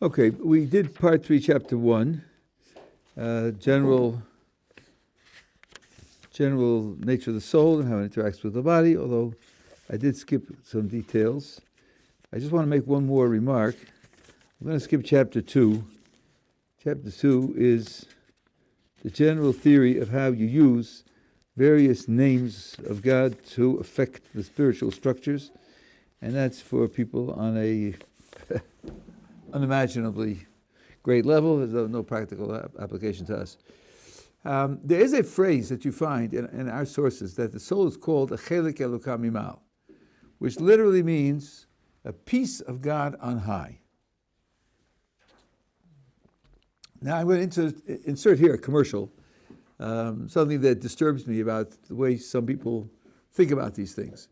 Okay, we did part 3, chapter 1, general nature of the soul and how it interacts with the body, although I did skip some details. I just want to make one more remark. I'm going to skip chapter 2. Chapter 2 is the general theory of how you use various names of God to affect the spiritual structures, and that's for people on a unimaginably great level. There's no practical application to us. There is a phrase that you find in our sources that the soul is called a chelik Eloka mimal, which literally means a piece of God on high. Now I'm going to insert here a commercial, something that disturbs me about the way some people think about these things.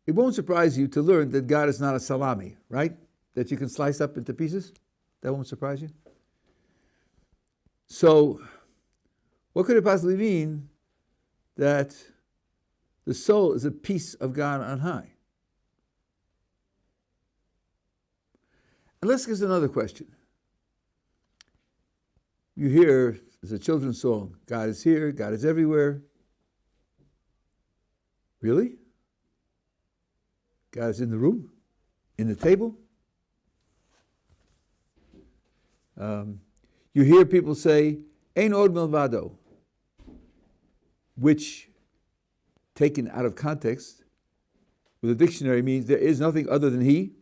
It won't surprise you to learn that God is not a salami, right? That you can slice up into pieces. That won't surprise you. So, what could it possibly mean that the soul is a piece of God on high? And let's get another question. You hear, there's a children's song, God is here, God is everywhere. Really? God is in the room, in the table. You hear people say, Ein od milvado, which, taken out of context, with a dictionary means there is nothing other than He.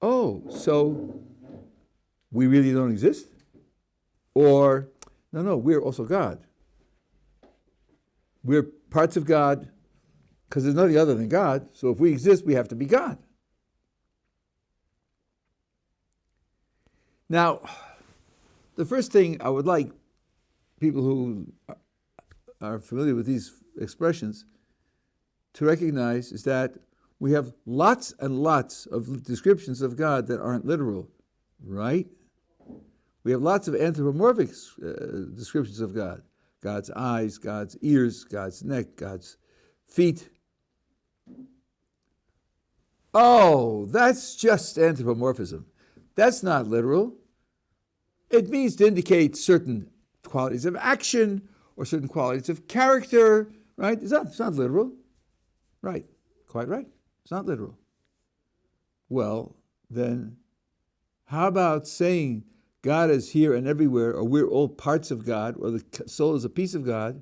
Oh, so we really don't exist? Or, no, we're also God. We're parts of God, because there's nothing other than God, so if we exist, we have to be God. Now, the first thing I would like people who are familiar with these expressions to recognize is that we have lots and lots of descriptions of God that aren't literal, right? We have lots of anthropomorphic descriptions of God. God's eyes, God's ears, God's neck, God's feet. Oh, that's just anthropomorphism. That's not literal. It means to indicate certain qualities of action or certain qualities of character, right? It's not literal. Right, quite right. It's not literal. Well, then, how about saying God is here and everywhere, or we're all parts of God, or the soul is a piece of God?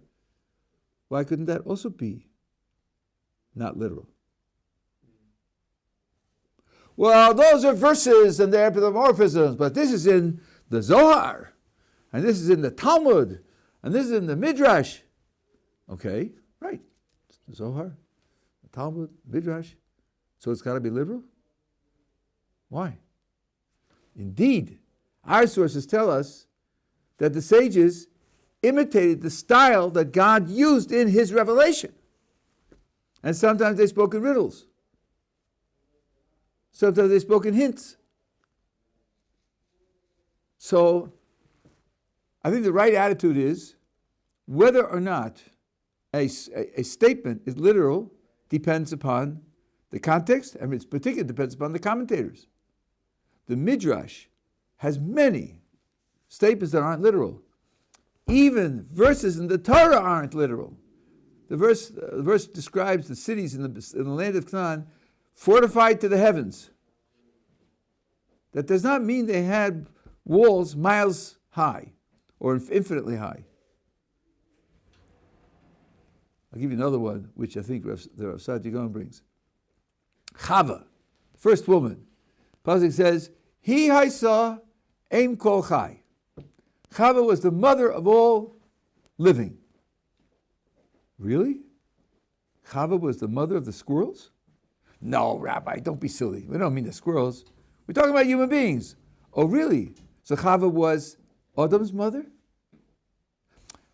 Why couldn't that also be not literal? Well, those are verses and they're anthropomorphisms, but this is in the Zohar, and this is in the Talmud, and this is in the Midrash. Okay, right. The Zohar, the Talmud, Midrash. So it's got to be literal? Why? Indeed, our sources tell us that the sages imitated the style that God used in His revelation. And sometimes they spoke in riddles. Sometimes they spoke in hints. So, I think the right attitude is whether or not a statement is literal depends upon the context, and its particular depends upon the commentators. The Midrash has many statements that aren't literal. Even verses in the Torah aren't literal. The verse describes the cities in the land of Canaan fortified to the heavens. That does not mean they had walls miles high or infinitely high. I'll give you another one, which I think the Rav Saadia Gaon brings. Chava, the first woman. Pasuk says, He haisa Eim kol chai. Chava was the mother of all living. Really? Chava was the mother of the squirrels? No, Rabbi, don't be silly. We don't mean the squirrels. We're talking about human beings. Oh, really? So Chava was Adam's mother?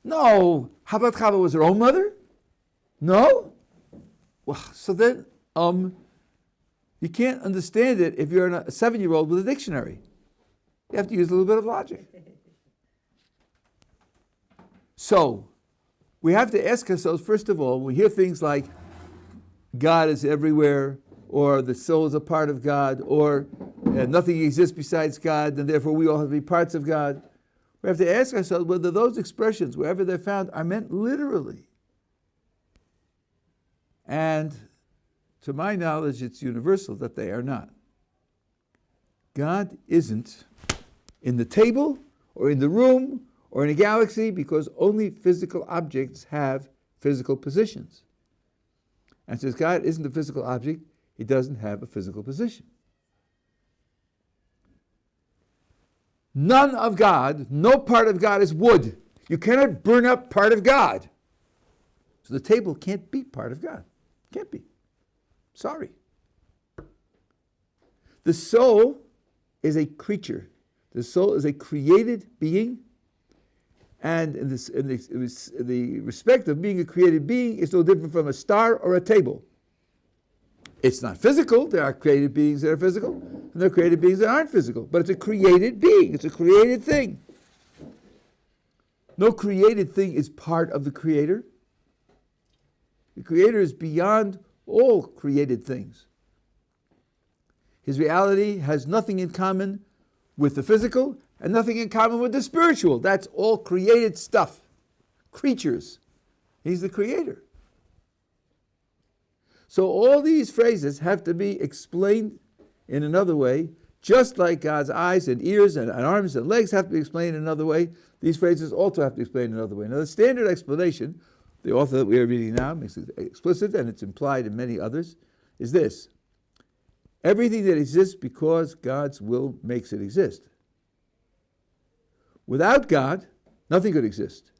No. How about Chava was her own mother? No? Well, so then, you can't understand it if you're a 7-year-old with a dictionary. You have to use a little bit of logic. So, we have to ask ourselves, first of all, when we hear things like God is everywhere, or the soul is a part of God, or nothing exists besides God, and therefore we all have to be parts of God. We have to ask ourselves whether those expressions, wherever they're found, are meant literally. And to my knowledge, it's universal that they are not. God isn't in the table, or in the room, or in a galaxy, because only physical objects have physical positions. And since God isn't a physical object, he doesn't have a physical position. None of God, no part of God is wood. You cannot burn up part of God. So the table can't be part of God. Can't be. Sorry. The soul is a creature. The soul is a created being. And in the respect of being a created being is no different from a star or a table. It's not physical. There are created beings that are physical, and there are created beings that aren't physical. But it's a created being. It's a created thing. No created thing is part of the Creator. The Creator is beyond all created things. His reality has nothing in common with the physical and nothing in common with the spiritual. That's all created stuff. Creatures. He's the Creator. So all these phrases have to be explained in another way, just like God's eyes and ears and arms and legs have to be explained in another way. These phrases also have to be explained in another way. Now the standard explanation, the author that we are reading now makes it explicit, and it's implied in many others, is this: everything that exists because God's will makes it exist. Without God, nothing could exist.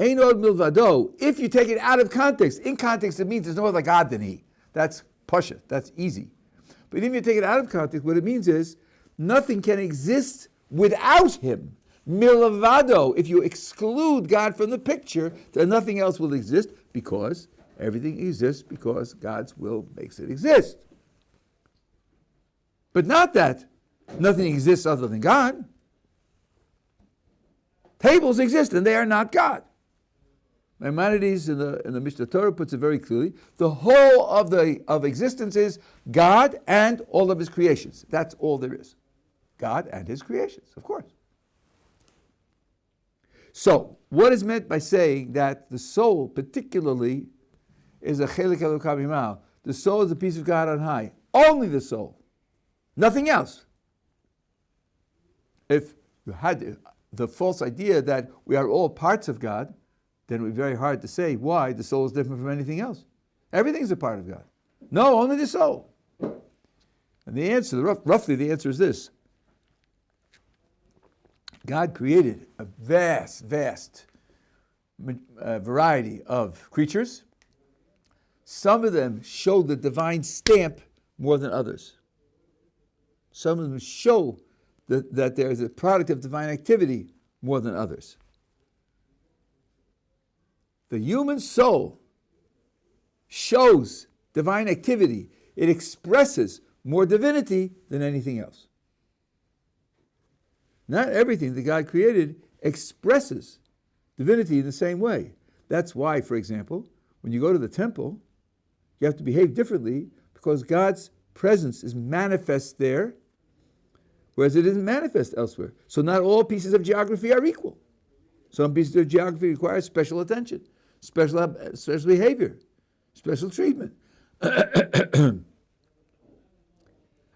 Ein od milvado. If you take it out of context, in context it means there's no other God than He. That's pasha, that's easy. But if you take it out of context, what it means is nothing can exist without Him. Milvado. If you exclude God from the picture, then nothing else will exist, because everything exists because God's will makes it exist. But not that nothing exists other than God. Tables exist and they are not God. Maimonides in the Mishnah Torah puts it very clearly. The whole of existence is God and all of His creations. That's all there is. God and His creations, of course. So, what is meant by saying that the soul particularly is a chelik Elokah mimal? The soul is a piece of God on high. Only the soul. Nothing else. If you had the false idea that we are all parts of God, then it would be very hard to say why the soul is different from anything else. Everything is a part of God. No, only the soul. And the answer, roughly the answer is this. God created a vast variety of creatures. Some of them show the divine stamp more than others. Some of them show that there is a product of divine activity more than others. The human soul shows divine activity. It expresses more divinity than anything else. Not everything that God created expresses divinity in the same way. That's why, for example, when you go to the temple, you have to behave differently because God's presence is manifest there, whereas it isn't manifest elsewhere. So not all pieces of geography are equal. Some pieces of geography require special attention, special behavior, special treatment.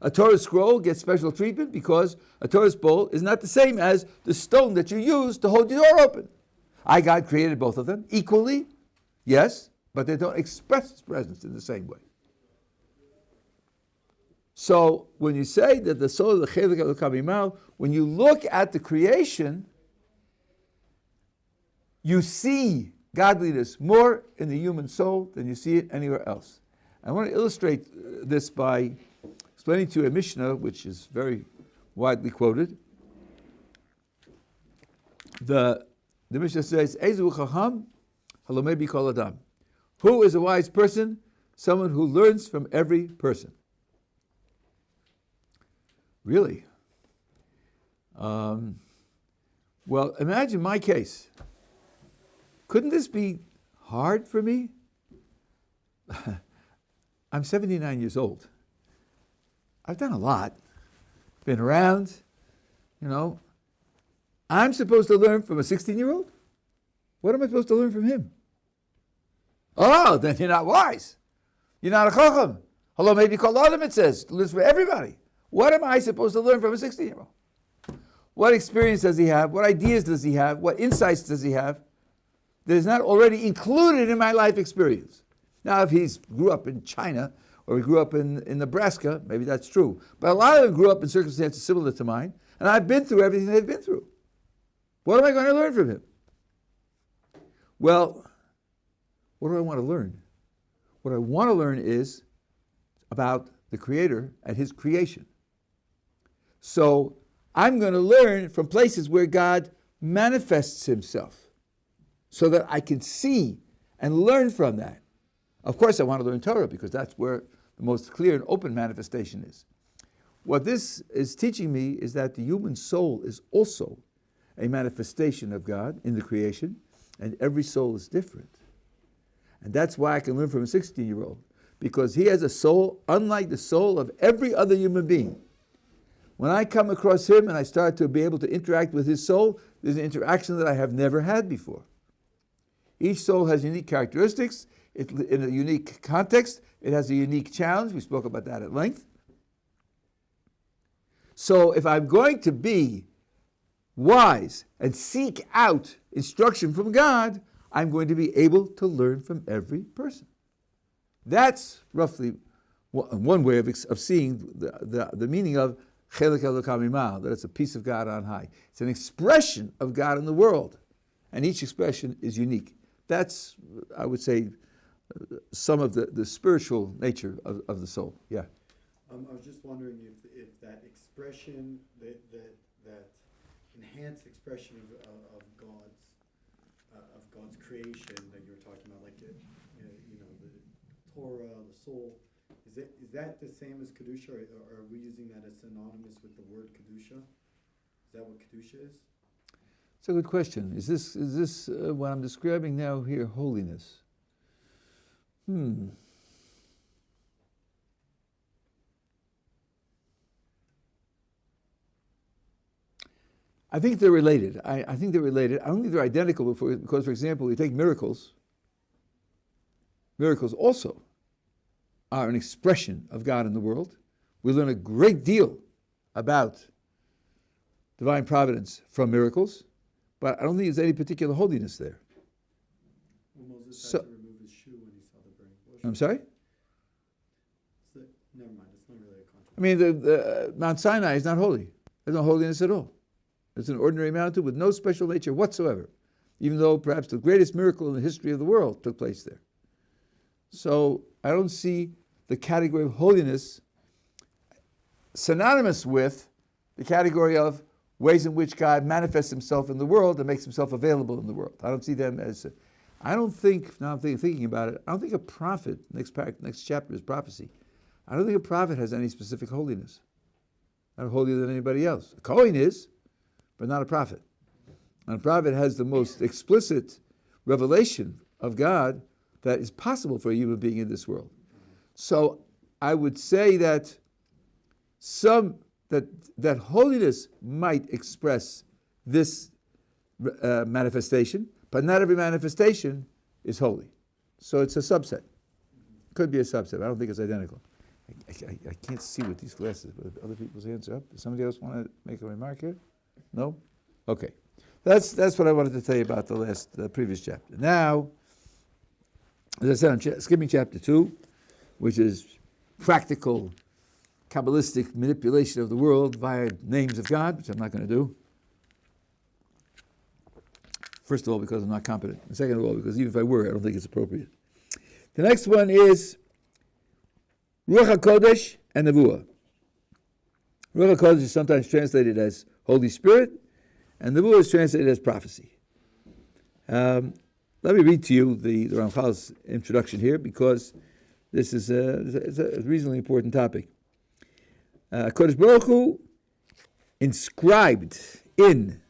A Torah scroll gets special treatment because a Torah scroll is not the same as the stone that you use to hold your door open. God created both of them equally, yes, but they don't express His presence in the same way. So when you say that the soul of the chelik Elokah mimal, when you look at the creation, you see godliness more in the human soul than you see it anywhere else. I want to illustrate this by explaining to you a Mishnah, which is very widely quoted. The Mishnah says, Ezu chacham halomeh bikol adam. Who is a wise person? Someone who learns from every person. Really? Well, imagine my case. Couldn't this be hard for me? I'm 79 years old. I've done a lot, been around, I'm supposed to learn from a 16-year-old? What am I supposed to learn from him? Oh, then you're not wise. You're not a chacham. Hello, maybe called Adam, it says. It lives for everybody. What am I supposed to learn from a 16-year-old? What experience does he have? What ideas does he have? What insights does he have that is not already included in my life experience? Now, if he grew up in China or he grew up in Nebraska, maybe that's true. But a lot of them grew up in circumstances similar to mine, and I've been through everything they've been through. What am I going to learn from him? Well, what do I want to learn? What I want to learn is about the Creator and His creation. So I'm going to learn from places where God manifests Himself so that I can see and learn from that. Of course, I want to learn Torah because that's where the most clear and open manifestation is. What this is teaching me is that the human soul is also a manifestation of God in the creation, and every soul is different. And that's why I can learn from a 16-year-old, because he has a soul unlike the soul of every other human being. When I come across him and I start to be able to interact with his soul, there's an interaction that I have never had before. Each soul has unique characteristics, in a unique context, it has a unique challenge. We spoke about that at length. So if I'm going to be wise and seek out instruction from God, I'm going to be able to learn from every person. That's roughly one way of seeing the meaning of Chelek Elokam Imal, that it's a piece of God on high. It's an expression of God in the world, and each expression is unique. That's, I would say, some of the spiritual nature of the soul. Yeah. I was just wondering if that expression, that enhanced expression of God's creation that you were talking about, like the Torah, the soul, is that the same as kedusha, or are we using that as synonymous with the word kedusha? Is that what kedusha is? It's a good question. Is this what I'm describing now here, holiness? I think they're related. I think they're related. I don't think they're identical because, for example, we take miracles. Miracles also are an expression of God in the world. We learn a great deal about divine providence from miracles, but I don't think there's any particular holiness there. Well, Moses had to remove his shoe when he saw the burning bush. I'm sorry? Never mind, it's not really a contradiction. I mean, Mount Sinai is not holy. There's no holiness at all. It's an ordinary mountain with no special nature whatsoever, even though perhaps the greatest miracle in the history of the world took place there. So I don't see the category of holiness synonymous with the category of ways in which God manifests Himself in the world and makes Himself available in the world. I don't see them as... I don't think, now I'm thinking about it, I don't think a prophet, next chapter is prophecy, I don't think a prophet has any specific holiness. Not holier than anybody else. A Kohen is, but not a prophet. And a prophet has the most explicit revelation of God that is possible for a human being in this world. So I would say that that holiness might express this manifestation, but not every manifestation is holy. So it's a subset. Could be a subset. I don't think it's identical. I can't see with these glasses, but other people's hands are up. Does somebody else want to make a remark here? No? Okay. That's what I wanted to tell you about the previous chapter. Now, as I said, I'm skipping chapter 2, which is practical, Kabbalistic manipulation of the world via names of God, which I'm not going to do. First of all, because I'm not competent. And second of all, because even if I were, I don't think it's appropriate. The next one is Ruach HaKodesh and Nevuah. Ruach HaKodesh is sometimes translated as Holy Spirit, and Nevuah is translated as prophecy. Let me read to you the Ramchal's introduction here, because this is a reasonably important topic. Kodesh Baruch Hu inscribed in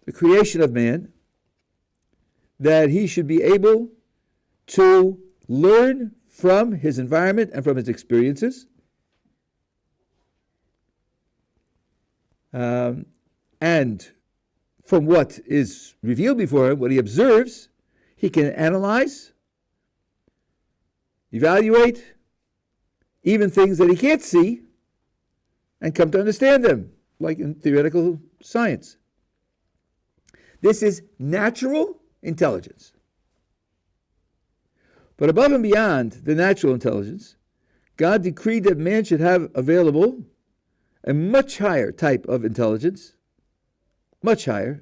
the creation of man that he should be able to learn from his environment and from his experiences. And from what is revealed before him, what he observes, he can analyze, evaluate, even things that he can't see, and come to understand them, like in theoretical science. This is natural intelligence. But above and beyond the natural intelligence, God decreed that man should have available a much higher type of intelligence, much higher.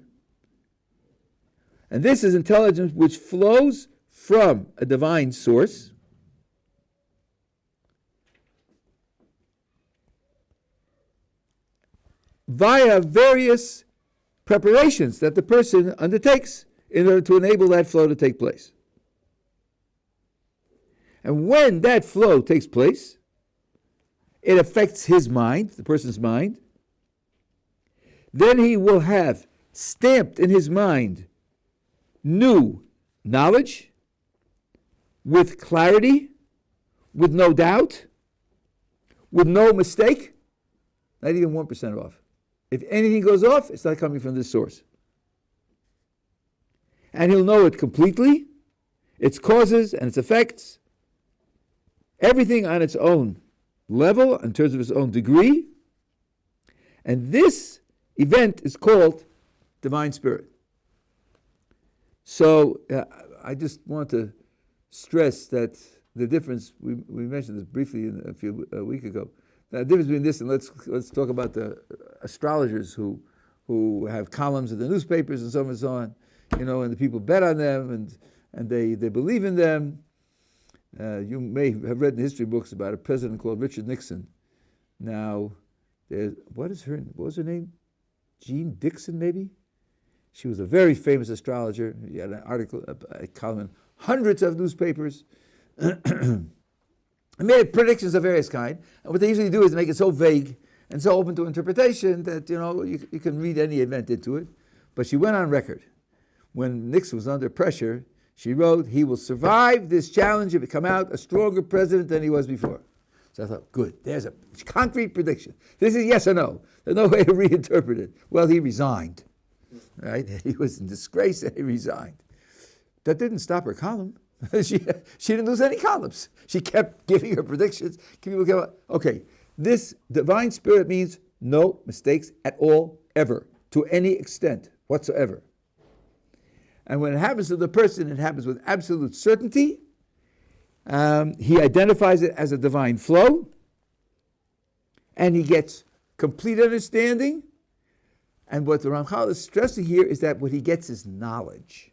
And this is intelligence which flows from a divine source, via various preparations that the person undertakes in order to enable that flow to take place. And when that flow takes place, it affects his mind, the person's mind. Then he will have stamped in his mind new knowledge with clarity, with no doubt, with no mistake, not even 1% off. If anything goes off, it's not coming from this source. And he'll know it completely, its causes and its effects, everything on its own level, in terms of its own degree. And this event is called Divine Spirit. So I just want to stress that the difference, we mentioned this briefly a few weeks ago, the difference between this and let's talk about the astrologers who have columns in the newspapers and so on and so on, and the people bet on them and they believe in them. You may have read in history books about a president called Richard Nixon. Now, what was her name? Jean Dixon, maybe? She was a very famous astrologer. She had an article, a column in hundreds of newspapers. And made predictions of various kind. And what they usually do is make it so vague and so open to interpretation that, you can read any event into it. But she went on record. When Nixon was under pressure, she wrote, he will survive this challenge and come out a stronger president than he was before. So I thought, good, there's a concrete prediction. This is yes or no. There's no way to reinterpret it. Well, he resigned. Right? He was in disgrace and he resigned. That didn't stop her column. she didn't lose any columns. She kept giving her predictions. Okay, this divine spirit means no mistakes at all, ever, to any extent whatsoever. And when it happens to the person, it happens with absolute certainty. He identifies it as a divine flow, and he gets complete understanding. And what the Ramchal is stressing here is that what he gets is knowledge.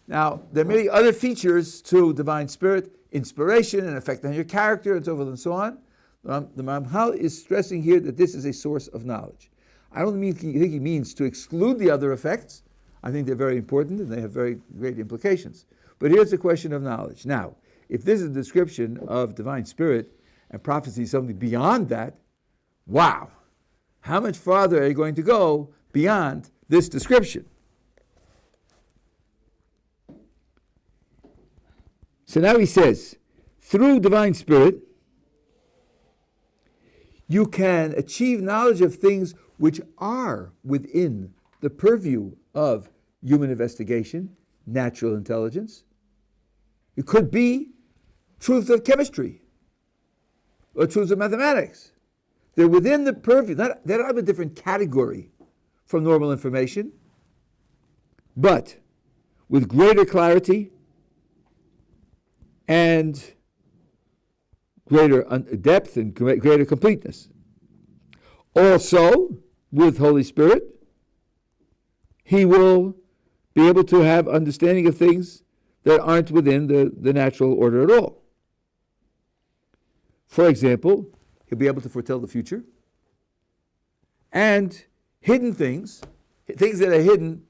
Now, there are many other features to divine spirit, inspiration and effect on your character and so forth and so on. The Ramchal is stressing here that this is a source of knowledge. I don't think he means to exclude the other effects. I think they're very important and they have very great implications. But here's the question of knowledge. Now, if this is a description of divine spirit and prophecy is something beyond that, wow, how much farther are you going to go beyond this description? So now he says, through divine spirit, you can achieve knowledge of things which are within the purview of human investigation, natural intelligence. It could be truths of chemistry or truths of mathematics. They're within the purview. They're not of a different category from normal information, but with greater clarity and greater depth and greater completeness. Also, with Holy Spirit, he will be able to have understanding of things that aren't within the natural order at all. For example, he'll be able to foretell the future. And hidden things that are hidden,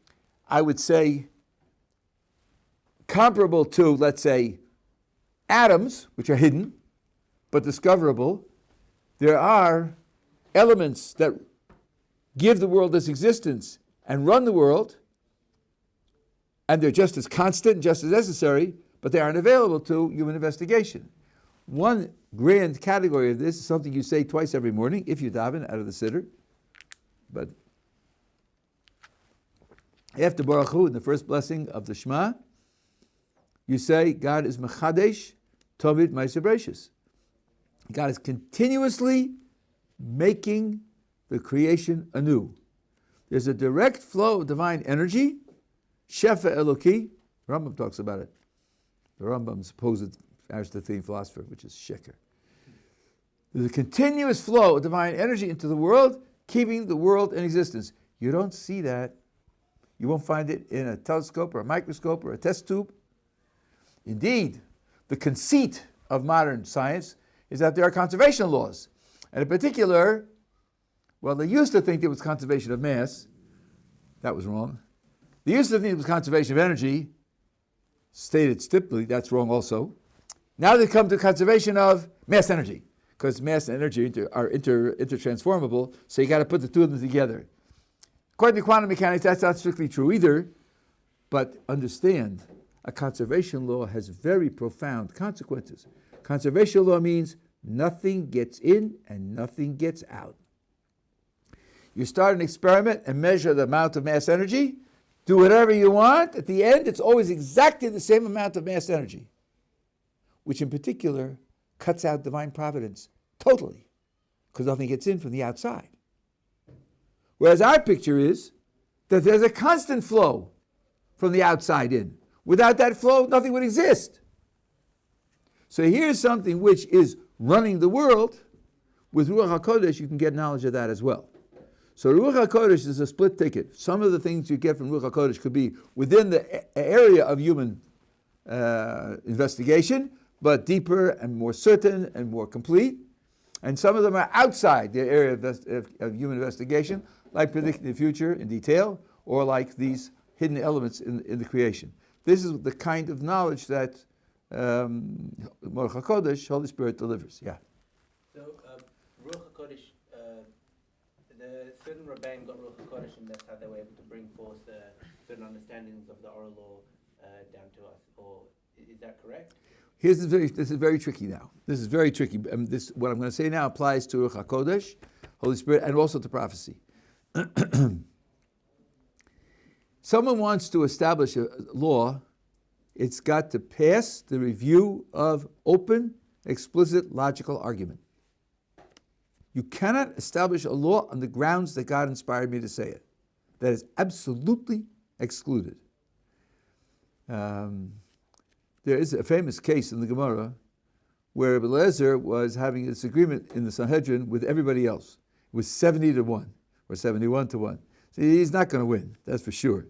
I would say, comparable to, let's say, atoms, which are hidden, but discoverable. There are elements that give the world its existence and run the world, and they're just as constant and just as necessary, but they aren't available to human investigation. One grand category of this is something you say twice every morning, if you daven out of the siddur. But after Baruch Hu, in the first blessing of the Shema, you say, God is Mechadesh, Dovid Ma'aser Bereishis. God is continuously making the creation anew. There's a direct flow of divine energy, Shefa Eloki. Rambam talks about it. The Rambam's supposed Aristotelian philosopher, which is Sheker. There's a continuous flow of divine energy into the world, keeping the world in existence. You don't see that. You won't find it in a telescope or a microscope or a test tube. Indeed, the conceit of modern science is that there are conservation laws. And in particular, well, they used to think there was conservation of mass. That was wrong. They used to think it was conservation of energy. Stated stiply, that's wrong also. Now they come to conservation of mass energy, because mass and energy are intertransformable, so you got to put the two of them together. According to quantum mechanics, that's not strictly true either, but understand, a conservation law has very profound consequences. Conservation law means nothing gets in and nothing gets out. You start an experiment and measure the amount of mass energy, do whatever you want, at the end it's always exactly the same amount of mass energy, which in particular cuts out divine providence totally, because nothing gets in from the outside. Whereas our picture is that there's a constant flow from the outside in. Without that flow, nothing would exist. So here's something which is running the world. With Ruach HaKodesh, you can get knowledge of that as well. So Ruach HaKodesh is a split ticket. Some of the things you get from Ruach HaKodesh could be within the area of human investigation, but deeper and more certain and more complete. And some of them are outside the area of human investigation, like predicting the future in detail, or like these hidden elements in the creation. This is the kind of knowledge that Ruach HaKodesh, Holy Spirit, delivers. Yeah. So, Ruach HaKodesh, the certain Rabbi got Ruach HaKodesh, and that's how they were able to bring forth certain understandings of the oral law down to us. Or is that correct? This is very tricky now. This is very tricky. What I'm going to say now applies to Ruach HaKodesh, Holy Spirit, and also to prophecy. Someone wants to establish a law, it's got to pass the review of open, explicit, logical argument. You cannot establish a law on the grounds that God inspired me to say it. That is absolutely excluded. There is a famous case in the Gemara where Rabbi Eliezer was having a disagreement in the Sanhedrin with everybody else. It was 70-1 or 71-1. So he's not going to win, that's for sure.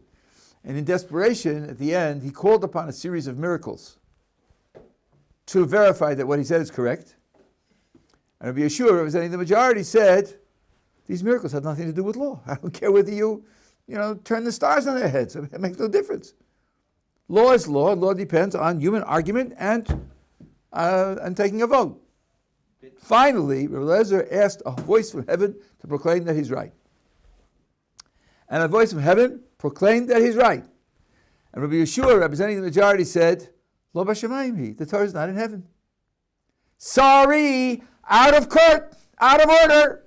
And in desperation, at the end, he called upon a series of miracles to verify that what he said is correct. And Rabbi Yeshua, representing the majority, said, these miracles have nothing to do with law. I don't care whether you turn the stars on their heads. It makes no difference. Law is law. Law depends on human argument and taking a vote. Finally, Rabbi Eliezer asked a voice from heaven to proclaim that he's right. And a voice from heaven proclaimed that he's right. And Rabbi Yeshua, representing the majority, said, Lo b'shamayim, the Torah is not in heaven. Sorry, out of court, out of order.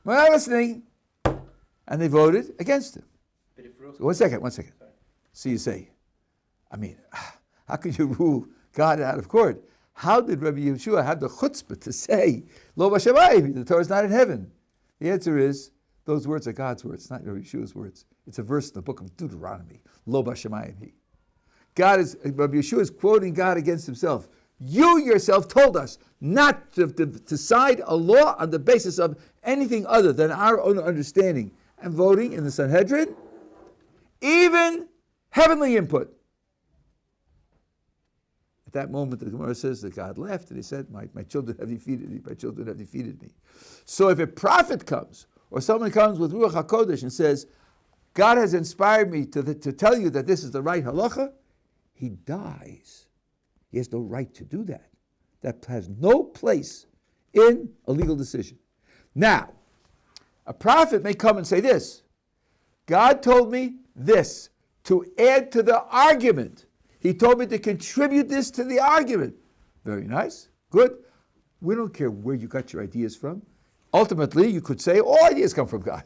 We're not listening. And they voted against him. So one second. So you say, how could you rule God out of court? How did Rabbi Yeshua have the chutzpah to say, Lo b'shamayim, the Torah is not in heaven? The answer is, those words are God's words, not Rabbi Yeshua's words. It's a verse in the book of Deuteronomy. Lo b'shamayim. Rabbi Yeshua is quoting God against himself. You yourself told us not to decide a law on the basis of anything other than our own understanding. And voting in the Sanhedrin, even heavenly input. At that moment, the Gemara says that God laughed and he said, my children have defeated me, my children have defeated me. So if a prophet comes, or someone comes with Ruach HaKodesh and says, God has inspired me to tell you that this is the right halacha, he dies. He has no right to do that. That has no place in a legal decision. Now, a prophet may come and say this, God told me this, to add to the argument. He told me to contribute this to the argument. Very nice. Good. We don't care where you got your ideas from. Ultimately, you could say all ideas come from God,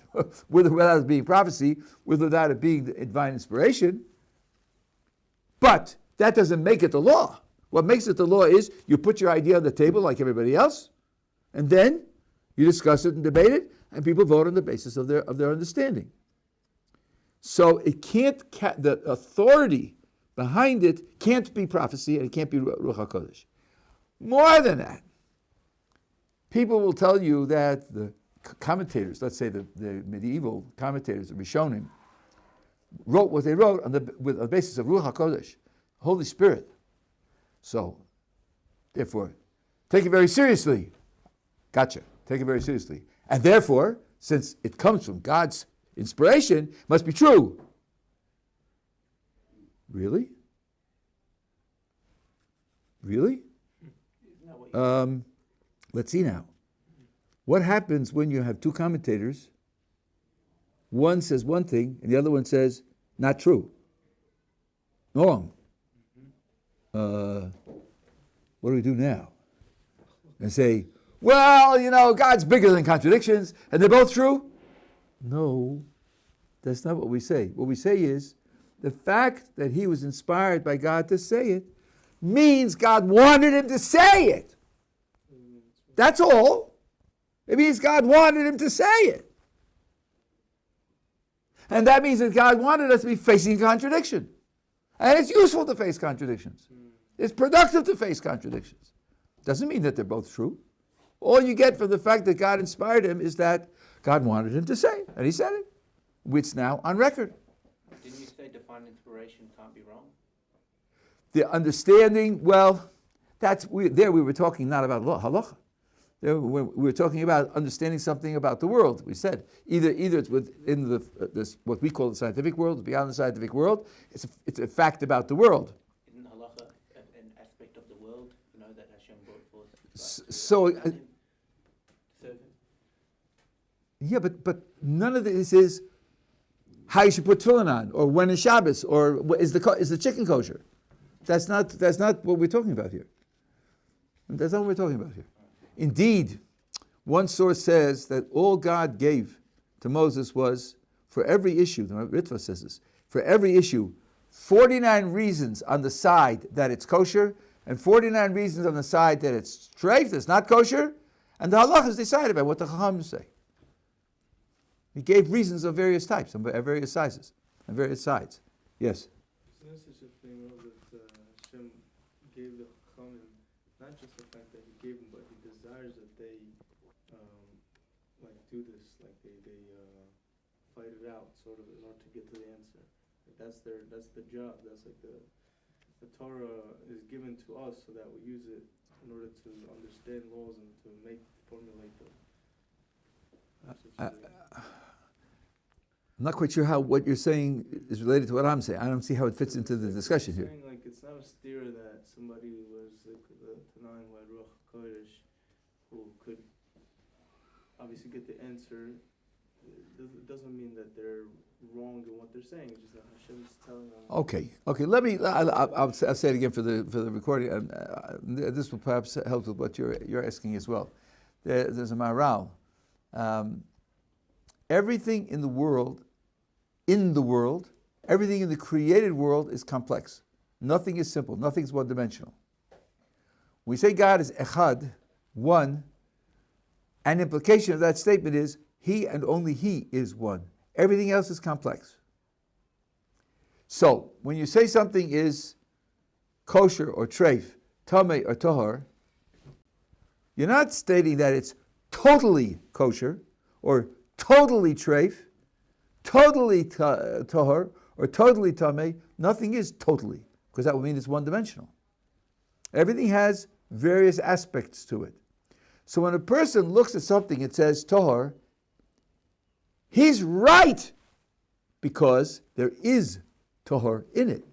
without it being prophecy, without it being divine inspiration. But that doesn't make it the law. What makes it the law is you put your idea on the table like everybody else, and then you discuss it and debate it, and people vote on the basis of their understanding. So it can't, the authority behind it can't be prophecy, and it can't be Ruach HaKodesh. More than that, people will tell you that the commentators, let's say the medieval commentators, the Rishonim, wrote what they wrote on the basis of Ruach HaKodesh, Holy Spirit. So, therefore, take it very seriously. Gotcha. Take it very seriously. And therefore, since it comes from God's inspiration, it must be true. Really? Really? Let's see now. What happens when you have two commentators? One says one thing, and the other one says, not true. Wrong. What do we do now? And say, well, God's bigger than contradictions, and they're both true? No, that's not what we say. What we say is, the fact that he was inspired by God to say it means God wanted him to say it. That's all. It means God wanted him to say it. And that means that God wanted us to be facing contradiction. And it's useful to face contradictions. It's productive to face contradictions. Doesn't mean that they're both true. All you get from the fact that God inspired him is that God wanted him to say it, and he said it. It's now on record. Didn't you say divine inspiration can't be wrong? The understanding, we were talking not about halacha. We were talking about understanding something about the world. We said either it's within this what we call the scientific world, beyond the scientific world. It's a fact about the world. Isn't halacha an aspect of the world? That Hashem brought forth. Yeah, but none of this is how you should put tefillin on, or when is Shabbos, or is the chicken kosher. That's not what we're talking about here. That's not what we're talking about here. Indeed, one source says that all God gave to Moses was, for every issue, the Ritva says this, for every issue, 49 reasons on the side that it's kosher, and 49 reasons on the side that it's treif, that's not kosher, and the halach is decided by what the Chacham say. He gave reasons of various types, and various sizes, and various sides. Yes? Isn't there such a thing that Hashem gave the Chachamim, not just the fact that he gave them, but he desires that they do this, they fight it out, sort of, in order to get to the answer. That's the job. That's the Torah is given to us so that we use it in order to understand laws and to formulate them. I'm not quite sure how what you're saying is related to what I'm saying. I don't see how it fits into the discussion here. It's not a steer that somebody was the Tanai who had Ruach HaKodesh, who could obviously get the answer. It doesn't mean that they're wrong in what they're saying. It's just that Hashem is telling them. Okay. Let me. I'll say it again for the recording. This will perhaps help with what you're asking as well. There's a Maharal. Everything in the world, everything in the created world is complex. Nothing is simple. Nothing is one-dimensional. We say God is echad, one, an implication of that statement is he and only he is one. Everything else is complex. So, when you say something is kosher or treif, tameh or tahor, you're not stating that it's totally kosher or totally treif, totally tahor, or totally tameh. Nothing is totally, because that would mean it's one-dimensional. Everything has various aspects to it. So when a person looks at something and says tahor, he's right because there is tahor in it.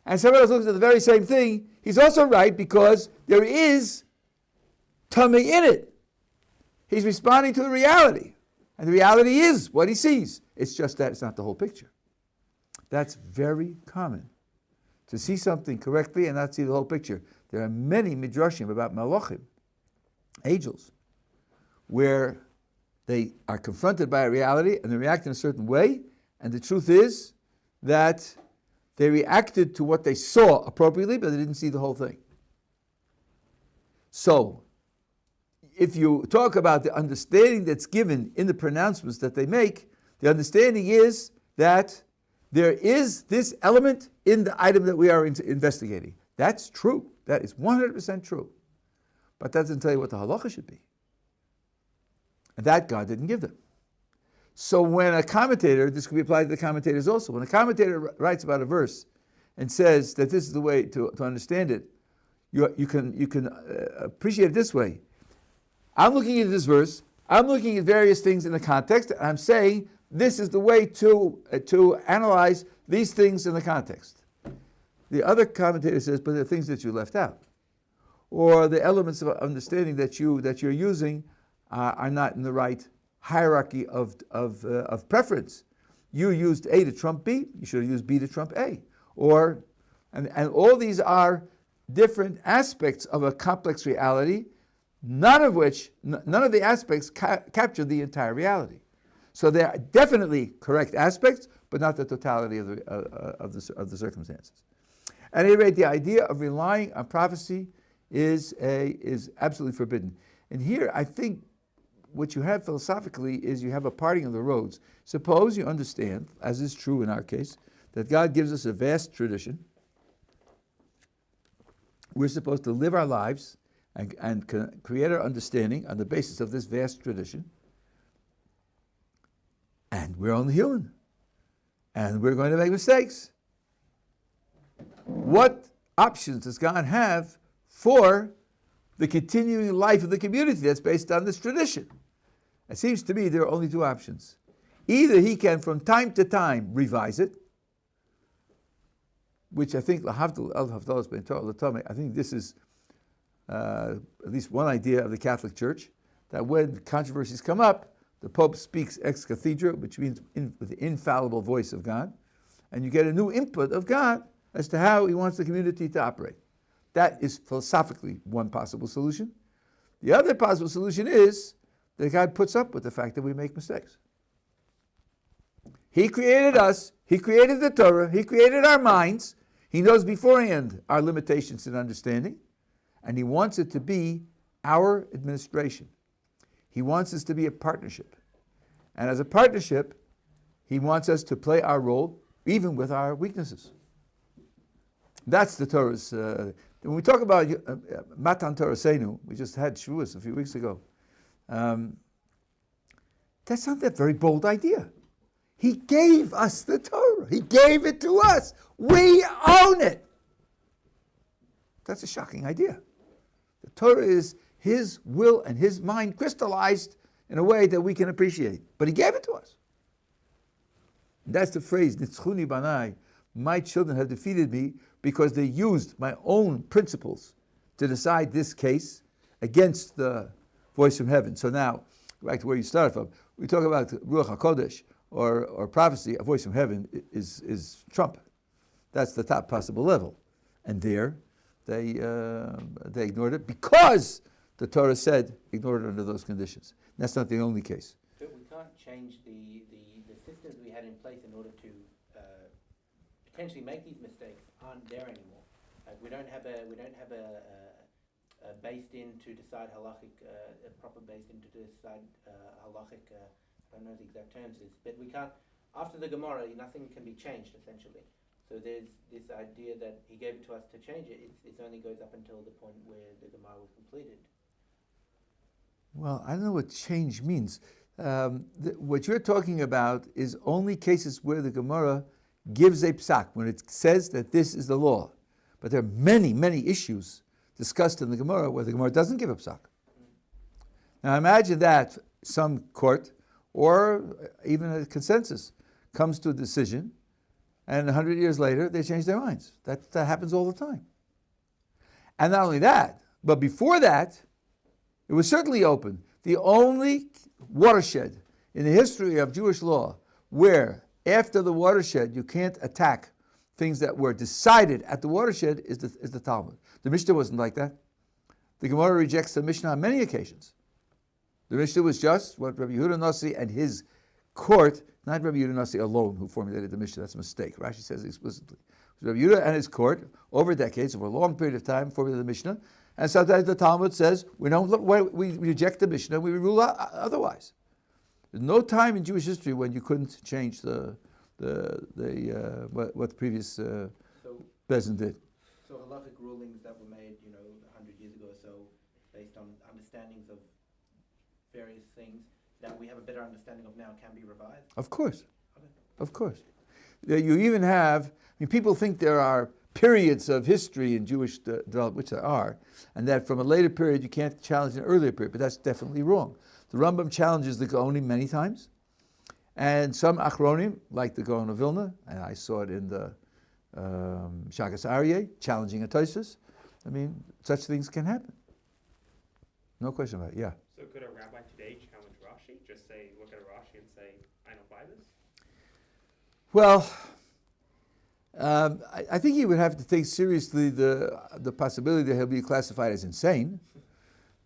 And somebody else looks at the very same thing, he's also right because there is tameh in it. He's responding to the reality. And the reality is what he sees. It's just that it's not the whole picture. That's very common. to see something correctly and not see the whole picture. There are many midrashim about malachim, angels, where they are confronted by a reality and they react in a certain way, and the truth is that they reacted to what they saw appropriately, but they didn't see the whole thing. So, if you talk about the understanding that's given in the pronouncements that they make, the understanding is that there is this element in the item that we are investigating. That's true. That is 100% true. But that doesn't tell you what the halacha should be. And that God didn't give them. So when a commentator, this could be applied to the commentators also, when a commentator writes about a verse and says that this is the way to understand it, you can appreciate it this way. I'm looking at this verse, I'm looking at various things in the context, and I'm saying this is the way to analyze these things in the context. The other commentator says, but there are things that you left out. Or the elements of understanding that you're using are not in the right hierarchy of preference. You used A to trump B, you should have used B to trump A. And all these are different aspects of a complex reality, none of the aspects capture the entire reality. So they are definitely correct aspects, but not the totality of the circumstances. At any rate, the idea of relying on prophecy is absolutely forbidden. And here, I think what you have philosophically is you have a parting of the roads. Suppose you understand, as is true in our case, that God gives us a vast tradition. We're supposed to live our lives and create our understanding on the basis of this vast tradition. And we're only human. And we're going to make mistakes. What options does God have for the continuing life of the community that's based on this tradition? It seems to me there are only two options. Either he can from time to time revise it, which I think I think this is at least one idea of the Catholic Church, that when controversies come up, the Pope speaks ex cathedra, which means with the infallible voice of God, and you get a new input of God as to how he wants the community to operate. That is philosophically one possible solution. The other possible solution is that God puts up with the fact that we make mistakes. He created us, he created the Torah, he created our minds, he knows beforehand our limitations in understanding, and he wants it to be our administration. He wants us to be a partnership. And as a partnership, he wants us to play our role even with our weaknesses. That's the Torah's. When we talk about Matan Torah Seinu, we just had Shavuos a few weeks ago. That's not that very bold idea. He gave us the Torah. He gave it to us. We own it. That's a shocking idea. The Torah is his will and his mind crystallized in a way that we can appreciate. But he gave it to us. And that's the phrase, Nitzchuni Banai. My children have defeated me because they used my own principles to decide this case against the voice from heaven. So now, back to where you started from. We talk about Ruach HaKodesh or prophecy, a voice from heaven is Trump. That's the top possible level. And there, they ignored it because the Torah said ignore it under those conditions. And that's not the only case. But we can't change the systems we had in place in order to potentially make these mistakes aren't there anymore. Like we don't have a based in to decide halachic, a proper based in to decide halachic. I don't know the exact terms is, but we can't. After the Gemara, nothing can be changed essentially. So there's this idea that he gave it to us to change it. It only goes up until the point where the Gemara was completed. Well, I don't know what change means. What you're talking about is only cases where the Gemara gives a psak, when it says that this is the law. But there are many, many issues discussed in the Gemara where the Gemara doesn't give a psak. Now imagine that some court, or even a consensus, comes to a decision, and 100 years later they change their minds. That happens all the time. And not only that, but before that, it was certainly open. The only watershed in the history of Jewish law where after the watershed you can't attack things that were decided at the watershed is the Talmud. The Mishnah wasn't like that. The Gemara rejects the Mishnah on many occasions. The Mishnah was just what Rabbi Yehuda Nasi and his court, not Rabbi Yehuda Nasi alone who formulated the Mishnah. That's a mistake. Rashi says explicitly. Rabbi Yehuda and his court, over decades, over a long period of time, formulated the Mishnah. And sometimes the Talmud says, we reject the Mishnah, we rule otherwise. There's no time in Jewish history when you couldn't change what the previous president did. So halachic rulings that were made, 100 years ago or so, based on understandings of various things that we have a better understanding of now, can be revised? Of course. Okay. Of course. You even have, people think there are periods of history in Jewish development, which there are, and that from a later period you can't challenge an earlier period, but that's definitely wrong. The Rambam challenges the Gaonim many times, and some Achronim, like the Gaon of Vilna, and I saw it in the Shagas Aryeh, challenging a Tosfos. Such things can happen. No question about it, yeah. So could a rabbi today challenge Rashi? Just say, look at a Rashi and say, I don't buy this? Well, I think he would have to take seriously the possibility that he'll be classified as insane.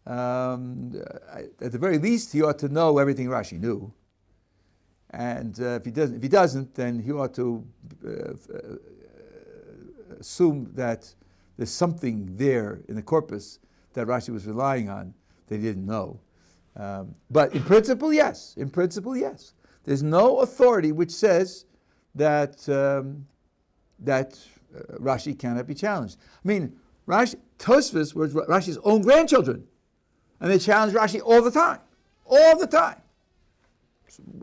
At the very least, he ought to know everything Rashi knew. And if he doesn't, then he ought to assume that there's something there in the corpus that Rashi was relying on that he didn't know. But in principle, yes. In principle, yes. There's no authority which says that Rashi cannot be challenged. Tosfos were Rashi's own grandchildren, and they challenged Rashi all the time,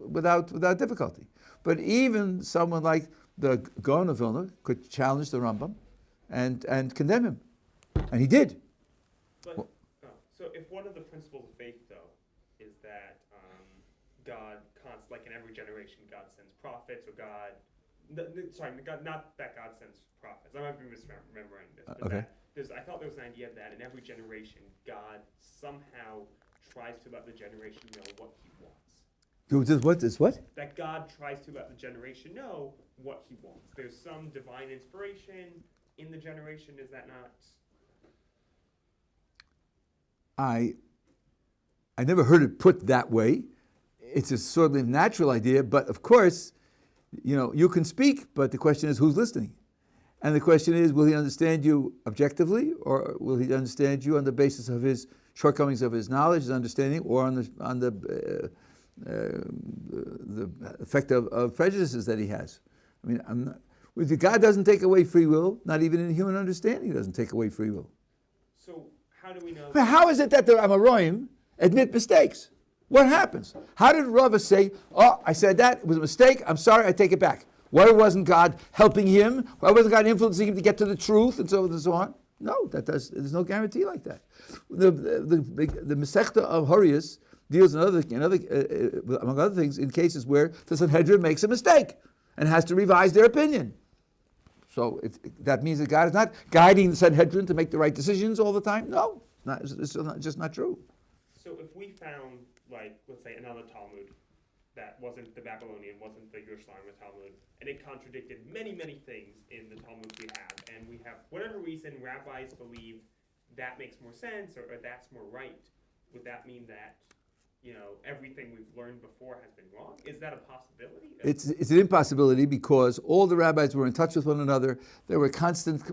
without difficulty. But even someone like the Gaon of Vilna could challenge the Rambam and condemn him, and he did. But, so if one of the principles of faith, though, is that God, like in every generation, God sends prophets, or God, not that God sends prophets. I might be misremembering this. But okay. I thought there was an idea that in every generation, God somehow tries to let the generation know what he wants. What? That God tries to let the generation know what he wants. There's some divine inspiration in the generation. Is that not? I never heard it put that way. It's a sort of natural idea, but of course, you can speak, but the question is who's listening? And the question is, will he understand you objectively, or will he understand you on the basis of his shortcomings of his knowledge, his understanding, or on the effect of prejudices that he has? God doesn't take away free will, not even in human understanding doesn't take away free will. So how do we know? How is it that the Amoraim admit mistakes? What happens? How did Rava say, I said that, it was a mistake, I'm sorry, I take it back? Why wasn't God helping him? Why wasn't God influencing him to get to the truth, and so on and so on? No, there's no guarantee like that. The Masechta of Horius deals among other things, in cases where the Sanhedrin makes a mistake and has to revise their opinion. So that means that God is not guiding the Sanhedrin to make the right decisions all the time? No, it's just not true. So if we found, let's say, another Talmud that wasn't the Babylonian, wasn't the Yerushalayim Talmud, and it contradicted many, many things in the Talmud we have, and we have, whatever reason, rabbis believe that makes more sense, or that's more right, would that mean that, everything we've learned before has been wrong? Is that a possibility? It's an impossibility because all the rabbis were in touch with one another. There were constant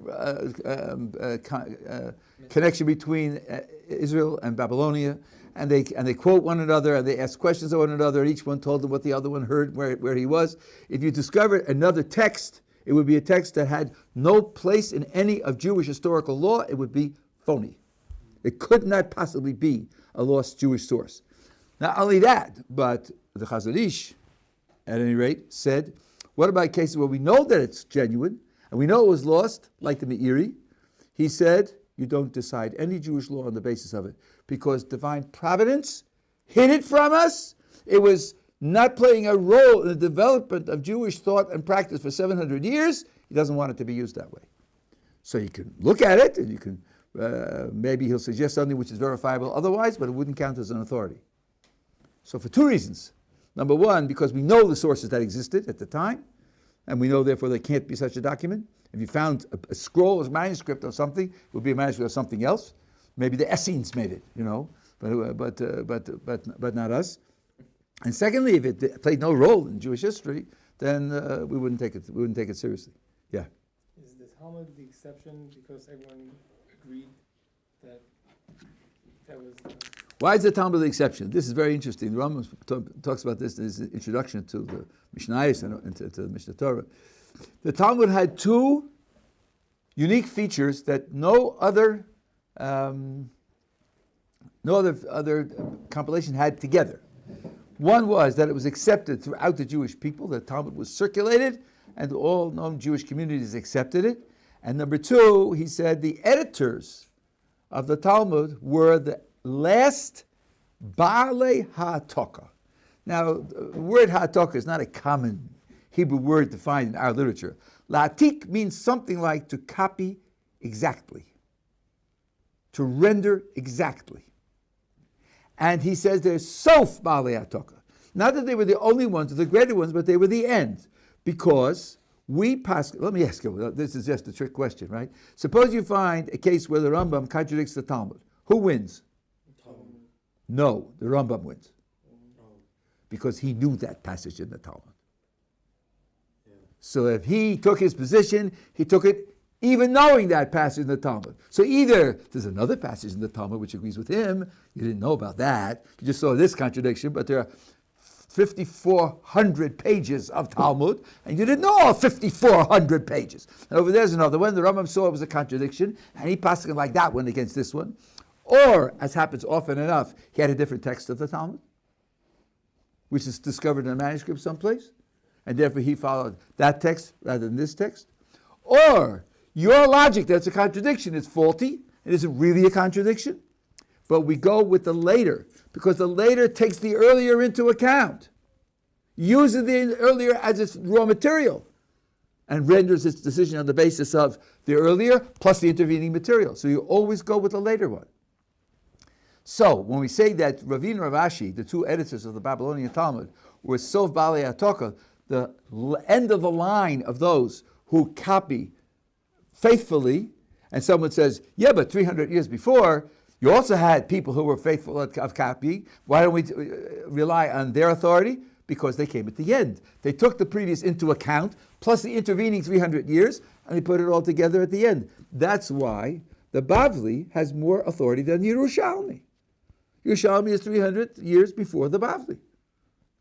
connection between Israel and Babylonia, and they quote one another, and they ask questions of one another, and each one told them what the other one heard, where he was. If you discovered another text, it would be a text that had no place in any of Jewish historical law. It would be phony. It could not possibly be a lost Jewish source. Not only that, but the Chazon Ish, at any rate, said, what about cases where we know that it's genuine, and we know it was lost, like the Meiri? He said, you don't decide any Jewish law on the basis of it, because divine providence hid it from us. It was not playing a role in the development of Jewish thought and practice for 700 years. He doesn't want it to be used that way. So you can look at it, and you can maybe he'll suggest something which is verifiable otherwise, but it wouldn't count as an authority. So for two reasons. Number one, because we know the sources that existed at the time. and we know therefore there can't be such a document. If you found a scroll, a manuscript of something, it would be a manuscript of something else. Maybe the Essenes made it, but not us. And secondly, if it played no role in Jewish history, then we wouldn't take it. We wouldn't take it seriously. Yeah. Is the Talmud the exception because everyone agreed that was? Why is the Talmud the exception? This is very interesting. The Rambam talks about this in his introduction to the Mishnayos and to the Mishnah Torah. The Talmud had two unique features that no other compilation had together. One was that it was accepted throughout the Jewish people. The Talmud was circulated, and all known Jewish communities accepted it. And number two, he said the editors of the Talmud were the last Baalei HaToka. Now, the word HaToka is not a common Hebrew word to find in our literature. La'atik means something like to copy exactly, to render exactly. And he says they're Sof Baalei HaToka. Not that they were the only ones or the greater ones, but they were the end. Because we pass, let me ask you, this is just a trick question, right? Suppose you find a case where the Rambam contradicts the Talmud. Who wins? No, the Rambam wins. Because he knew that passage in the Talmud. So if he took his position, he took it even knowing that passage in the Talmud. So either there's another passage in the Talmud which agrees with him, you didn't know about that, you just saw this contradiction, but there are 5,400 pages of Talmud, and you didn't know all 5,400 pages. And over there's another one, the Rambam saw it was a contradiction, and he passed it like that one against this one. Or, as happens often enough, he had a different text of the Talmud, which is discovered in a manuscript someplace, and therefore he followed that text rather than this text. Or, your logic that's a contradiction is faulty, it isn't really a contradiction, but we go with the later, because the later takes the earlier into account, uses the earlier as its raw material, and renders its decision on the basis of the earlier plus the intervening material. So you always go with the later one. So, when we say that Ravina and Rav Ashi, the two editors of the Babylonian Talmud, were Sof Baalei HaToka, the end of the line of those who copy faithfully, and someone says, yeah, but 300 years before, you also had people who were faithful of copying. Why don't we rely on their authority? Because they came at the end. They took the previous into account, plus the intervening 300 years, and they put it all together at the end. That's why the Bavli has more authority than the Yerushalmi. Yerushalmi is 300 years before the Bavli.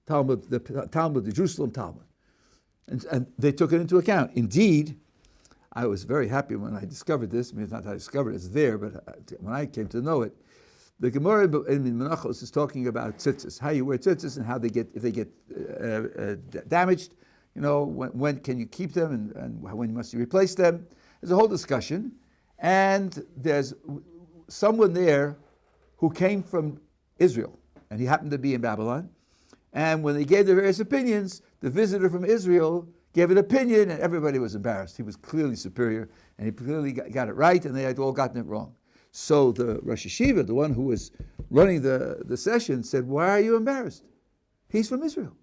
The Jerusalem Talmud. And they took it into account. Indeed, I was very happy when I discovered this. I mean, it's not that I discovered it, it's there, but when I came to know it, the Gemara in Menachos is talking about tzitzis, how you wear tzitzis and how they get, if they get damaged, when can you keep them and when must you replace them. There's a whole discussion, and there's someone there who came from Israel, and he happened to be in Babylon, and when they gave their various opinions, the visitor from Israel gave an opinion, and everybody was embarrassed. He was clearly superior, and he clearly got it right, and they had all gotten it wrong. So the Rosh Yeshiva, the one who was running the session, said, why are you embarrassed? He's from Israel.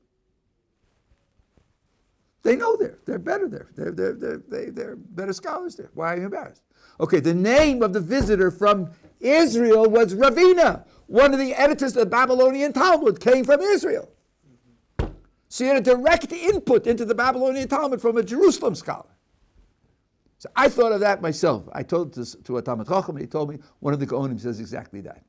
They know they're better there. They're better scholars there. Why are you embarrassed? Okay, the name of the visitor from Israel was Ravina. One of the editors of the Babylonian Talmud came from Israel. So you had a direct input into the Babylonian Talmud from a Jerusalem scholar. So I thought of that myself. I told it to a Talmud Chacham, and he told me one of the Gaonim says exactly that.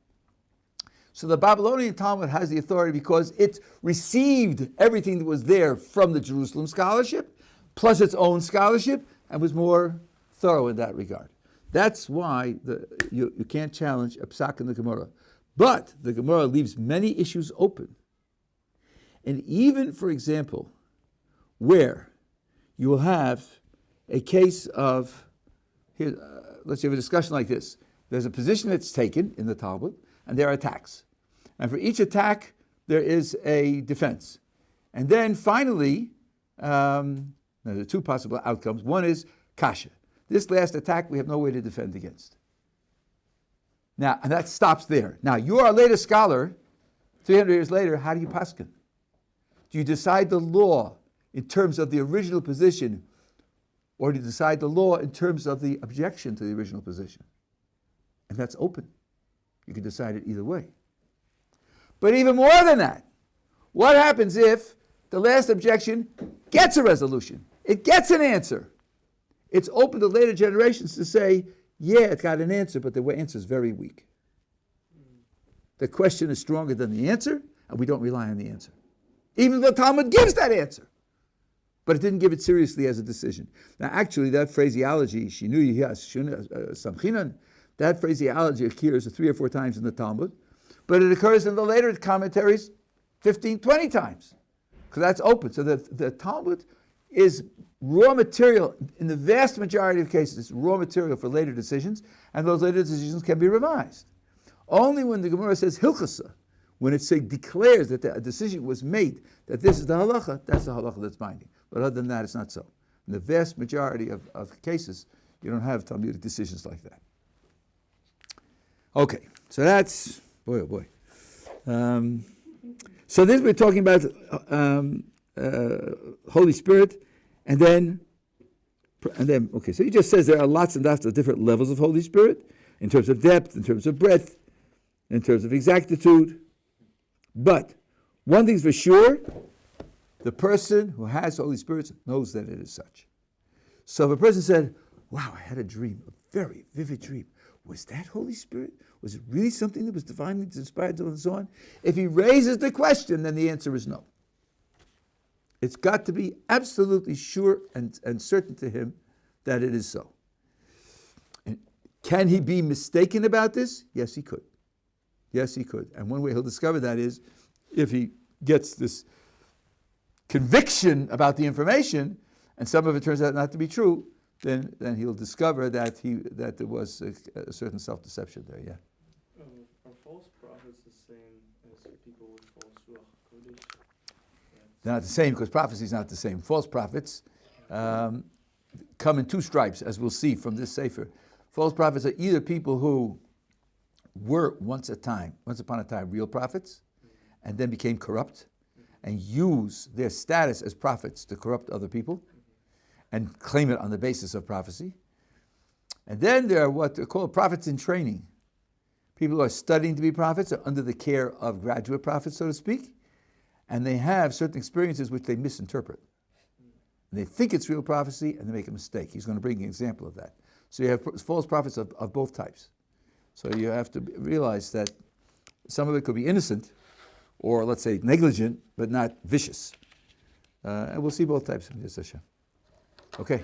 So the Babylonian Talmud has the authority because it received everything that was there from the Jerusalem scholarship, plus its own scholarship, and was more thorough in that regard. That's why you can't challenge a psak in the Gemara. But the Gemara leaves many issues open. And even, for example, where you will have a case of, here, let's have a discussion like this. There's a position that's taken in the Talmud, and there are attacks. And for each attack, there is a defense. And then finally, now there are two possible outcomes. One is kasha. This last attack we have no way to defend against. Now, and that stops there. Now, you are a later scholar, 300 years later, how do you paskin? Do you decide the law in terms of the original position, or to decide the law in terms of the objection to the original position. And that's open. You can decide it either way. But even more than that, what happens if the last objection gets a resolution? It gets an answer. It's open to later generations to say, yeah, it got an answer, but the answer is very weak. The question is stronger than the answer, and we don't rely on the answer. Even though the Talmud gives that answer. But it didn't give it seriously as a decision. Now, actually, that phraseology, that phraseology occurs 3 or 4 times in the Talmud, but it occurs in the later commentaries 15, 20 times, because that's open. So the Talmud is raw material, in the vast majority of cases, it's raw material for later decisions, and those later decisions can be revised. Only when the Gemara says Hilchasa, when it declares that a decision was made, that this is the halacha, that's the halacha that's binding. But other than that, it's not so. In the vast majority of cases, you don't have Talmudic decisions like that. Okay, so that's, boy oh boy. So this we're talking about Holy Spirit, and then, okay, so he just says there are lots and lots of different levels of Holy Spirit, in terms of depth, in terms of breadth, in terms of exactitude. But one thing's for sure, the person who has Holy Spirit knows that it is such. So if a person said, wow, I had a dream, a very vivid dream, was that Holy Spirit? Was it really something that was divinely inspired and so on? If he raises the question, then the answer is no. It's got to be absolutely sure and certain to him that it is so. And can he be mistaken about this? Yes, he could. Yes, he could. And one way he'll discover that is if he gets this conviction about the information, and some of it turns out not to be true, then he'll discover that there was a certain self-deception there. Yeah. Are false prophets the same as people with false ruach kodesh? They're not the same because prophecy is not the same. False prophets come in 2 stripes, as we'll see from this sefer. False prophets are either people who were once upon a time, real prophets, and then became corrupt, and use their status as prophets to corrupt other people, and claim it on the basis of prophecy. And then there are what are called prophets in training. People who are studying to be prophets are under the care of graduate prophets, so to speak, and they have certain experiences which they misinterpret. And they think it's real prophecy, and they make a mistake. He's going to bring an example of that. So you have false prophets of both types. So you have to realize that some of it could be innocent, or let's say negligent, but not vicious. And we'll see both types of Hashem. Okay.